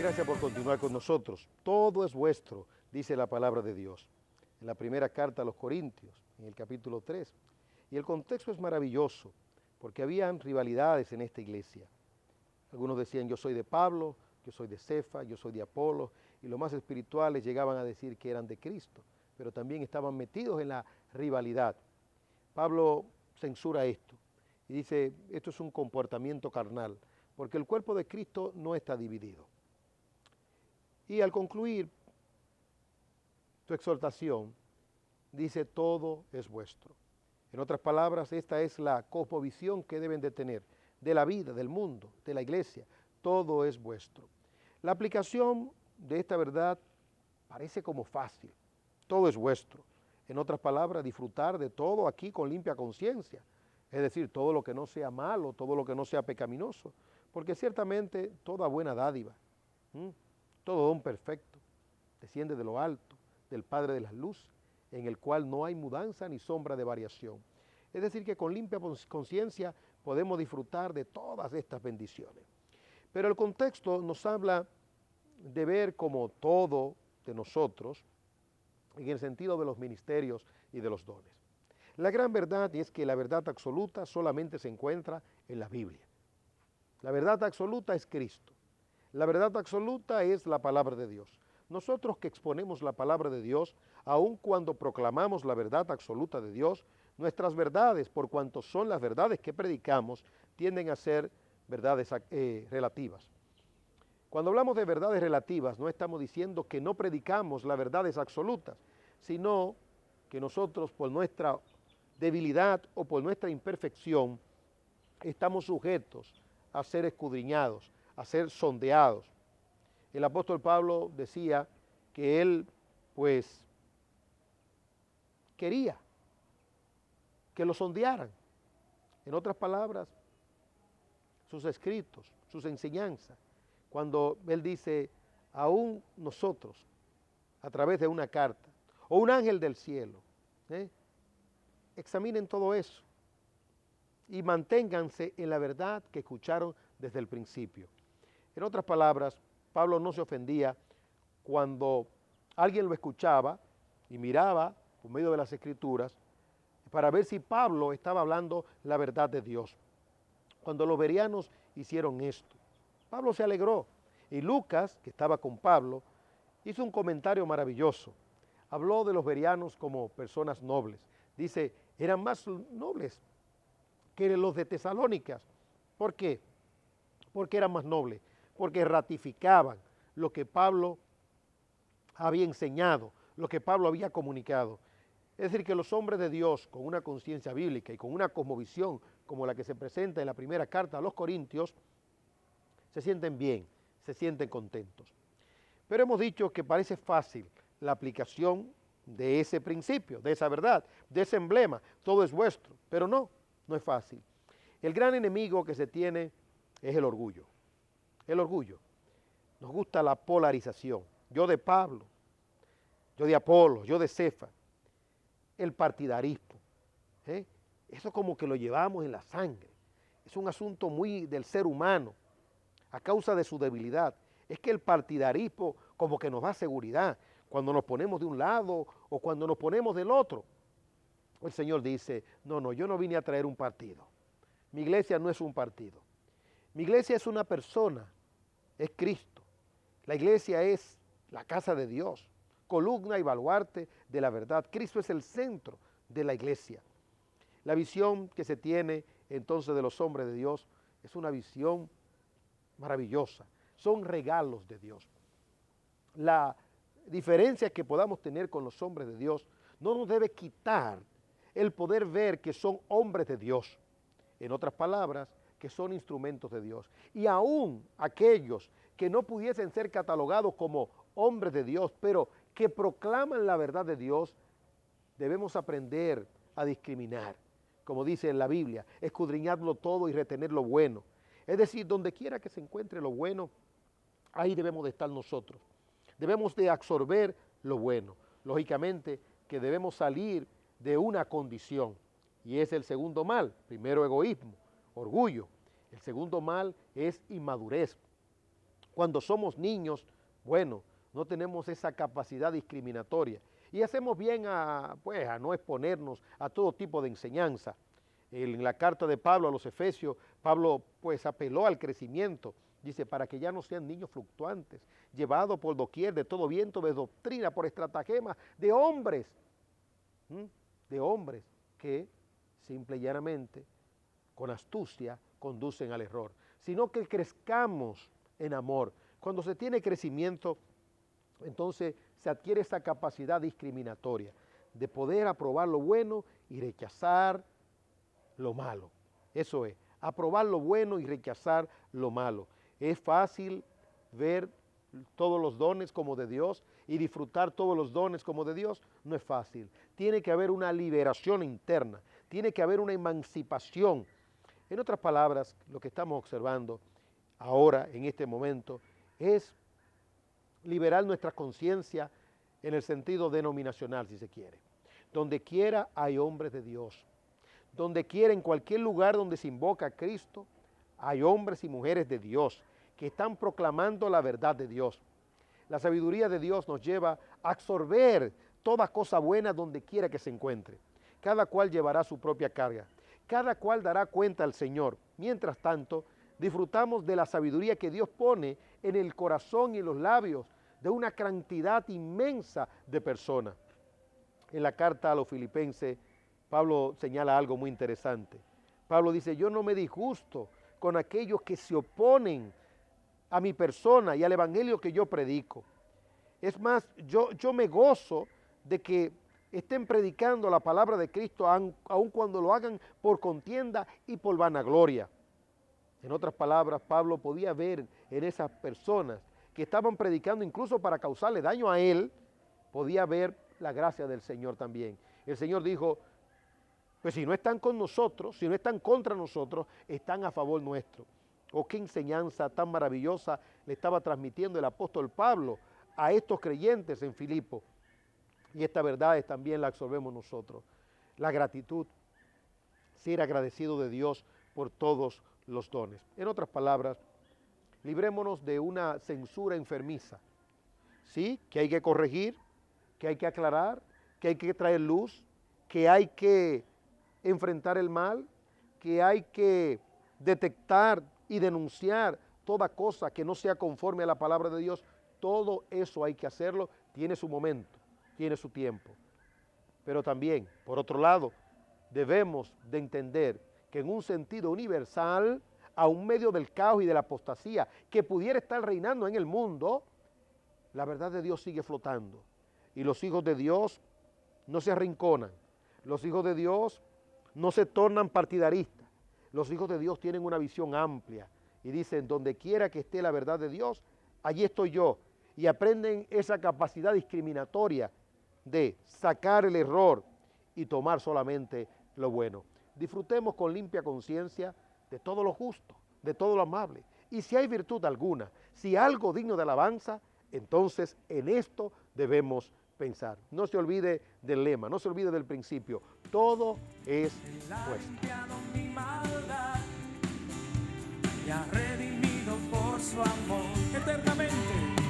Gracias por continuar con nosotros. Todo es vuestro, dice la palabra de Dios. En la primera carta a los Corintios, en el capítulo 3. Y el contexto es maravilloso, porque habían rivalidades en esta iglesia. Algunos decían, yo soy de Pablo, yo soy de Cefa, yo soy de Apolo, y los más espirituales llegaban a decir que eran de Cristo, pero también estaban metidos en la rivalidad. Pablo censura esto y dice, esto es un comportamiento carnal, porque el cuerpo de Cristo no está dividido. Y al concluir tu exhortación, dice, todo es vuestro. En otras palabras, esta es la cosmovisión que deben de tener de la vida, del mundo, de la iglesia. Todo es vuestro. La aplicación de esta verdad parece como fácil. Todo es vuestro. En otras palabras, disfrutar de todo aquí con limpia conciencia. Es decir, todo lo que no sea malo, todo lo que no sea pecaminoso. Porque ciertamente toda buena dádiva, todo don perfecto, desciende de lo alto, del Padre de las luces, en el cual no hay mudanza ni sombra de variación. Es decir, que con limpia conciencia podemos disfrutar de todas estas bendiciones. Pero el contexto nos habla de ver como todo de nosotros en el sentido de los ministerios y de los dones. La gran verdad es que la verdad absoluta solamente se encuentra en la Biblia. La verdad absoluta es Cristo. La verdad absoluta es la palabra de Dios. Nosotros que exponemos la palabra de Dios, aun cuando proclamamos la verdad absoluta de Dios, nuestras verdades, por cuanto son las verdades que predicamos, tienden a ser verdades relativas. Cuando hablamos de verdades relativas, no estamos diciendo que no predicamos las verdades absolutas, sino que nosotros por nuestra debilidad o por nuestra imperfección estamos sujetos a ser escudriñados, a ser sondeados. El apóstol Pablo decía que él, pues, quería que lo sondearan. En otras palabras, sus escritos, sus enseñanzas, cuando él dice, aún nosotros, a través de una carta, o un ángel del cielo, examinen todo eso y manténganse en la verdad que escucharon desde el principio. En otras palabras, Pablo no se ofendía cuando alguien lo escuchaba y miraba por medio de las Escrituras para ver si Pablo estaba hablando la verdad de Dios. Cuando los bereanos hicieron esto, Pablo se alegró y Lucas, que estaba con Pablo, hizo un comentario maravilloso. Habló de los bereanos como personas nobles. Dice, eran más nobles que los de Tesalónica. ¿Por qué? Porque eran más nobles, porque ratificaban lo que Pablo había enseñado, lo que Pablo había comunicado. Es decir, que los hombres de Dios con una conciencia bíblica y con una cosmovisión como la que se presenta en la primera carta a los Corintios, se sienten bien, se sienten contentos. Pero hemos dicho que parece fácil la aplicación de ese principio, de esa verdad, de ese emblema, todo es vuestro, pero no es fácil. El gran enemigo que se tiene es el orgullo. El orgullo. Nos gusta la polarización. Yo de Pablo, yo de Apolo, yo de Cefa. El partidarismo. Eso como que lo llevamos en la sangre. Es un asunto muy del ser humano a causa de su debilidad. Es que el partidarismo como que nos da seguridad cuando nos ponemos de un lado o cuando nos ponemos del otro. El Señor dice, no, yo no vine a traer un partido. Mi iglesia no es un partido. Mi iglesia es una persona, es Cristo. La iglesia es la casa de Dios, columna y baluarte de la verdad. Cristo es el centro de la iglesia. La visión que se tiene entonces de los hombres de Dios es una visión maravillosa. Son regalos de Dios. La diferencia que podamos tener con los hombres de Dios no nos debe quitar el poder ver que son hombres de Dios. En otras palabras, que son instrumentos de Dios. Y aún aquellos que no pudiesen ser catalogados como hombres de Dios, pero que proclaman la verdad de Dios, debemos aprender a discriminar. Como dice en la Biblia, escudriñadlo todo y retener lo bueno. Es decir, donde quiera que se encuentre lo bueno, ahí debemos de estar nosotros. Debemos de absorber lo bueno. Lógicamente que debemos salir de una condición, y es el segundo mal. Primero, egoísmo, orgullo. El segundo mal es inmadurez. Cuando somos niños, bueno, no tenemos esa capacidad discriminatoria. Y hacemos bien pues, a no exponernos a todo tipo de enseñanza. En la carta de Pablo a los Efesios, Pablo pues apeló al crecimiento. Dice, para que ya no sean niños fluctuantes, llevados por doquier de todo viento de doctrina, por estratagemas de hombres, que simple y llanamente, con astucia, conducen al error. Sino que crezcamos en amor. Cuando se tiene crecimiento, entonces se adquiere esa capacidad discriminatoria de poder aprobar lo bueno y rechazar lo malo. Eso es, aprobar lo bueno y rechazar lo malo. Es fácil ver todos los dones como de Dios y disfrutar todos los dones como de Dios. No es fácil. Tiene que haber una liberación interna, tiene que haber una emancipación. En otras palabras, lo que estamos observando ahora, en este momento, es liberar nuestra conciencia en el sentido denominacional, si se quiere. Donde quiera hay hombres de Dios. Donde quiera, en cualquier lugar donde se invoca a Cristo, hay hombres y mujeres de Dios que están proclamando la verdad de Dios. La sabiduría de Dios nos lleva a absorber toda cosa buena donde quiera que se encuentre. Cada cual llevará su propia carga. Cada cual dará cuenta al Señor. Mientras tanto, disfrutamos de la sabiduría que Dios pone en el corazón y en los labios de una cantidad inmensa de personas. En la carta a los Filipenses, Pablo señala algo muy interesante. Pablo dice, yo no me disgusto con aquellos que se oponen a mi persona y al evangelio que yo predico. Es más, yo me gozo de que estén predicando la palabra de Cristo aun cuando lo hagan por contienda y por vanagloria. En otras palabras, Pablo podía ver en esas personas que estaban predicando incluso para causarle daño a él, podía ver la gracia del Señor también. El Señor dijo, pues si no están con nosotros, si no están contra nosotros, están a favor nuestro. Oh, qué enseñanza tan maravillosa le estaba transmitiendo el apóstol Pablo a estos creyentes en Filipo. Y esta verdad también la absorbemos nosotros. La gratitud, ser agradecido de Dios por todos los dones. En otras palabras, librémonos de una censura enfermiza. Sí, que hay que corregir, que hay que aclarar, que hay que traer luz, que hay que enfrentar el mal, que hay que detectar y denunciar toda cosa que no sea conforme a la palabra de Dios. Todo eso hay que hacerlo, tiene su momento, tiene su tiempo. Pero también, por otro lado, debemos de entender que en un sentido universal, aun medio del caos y de la apostasía que pudiera estar reinando en el mundo, la verdad de Dios sigue flotando. Y los hijos de Dios no se arrinconan. Los hijos de Dios no se tornan partidaristas. Los hijos de Dios tienen una visión amplia y dicen, donde quiera que esté la verdad de Dios, allí estoy yo. Y aprenden esa capacidad discriminatoria de sacar el error y tomar solamente lo bueno. Disfrutemos con limpia conciencia de todo lo justo, de todo lo amable. Y si hay virtud alguna, si algo digno de alabanza, entonces en esto debemos pensar. No se olvide del lema, no se olvide del principio. Todo es nuestro. Me ha redimido por su amor eternamente.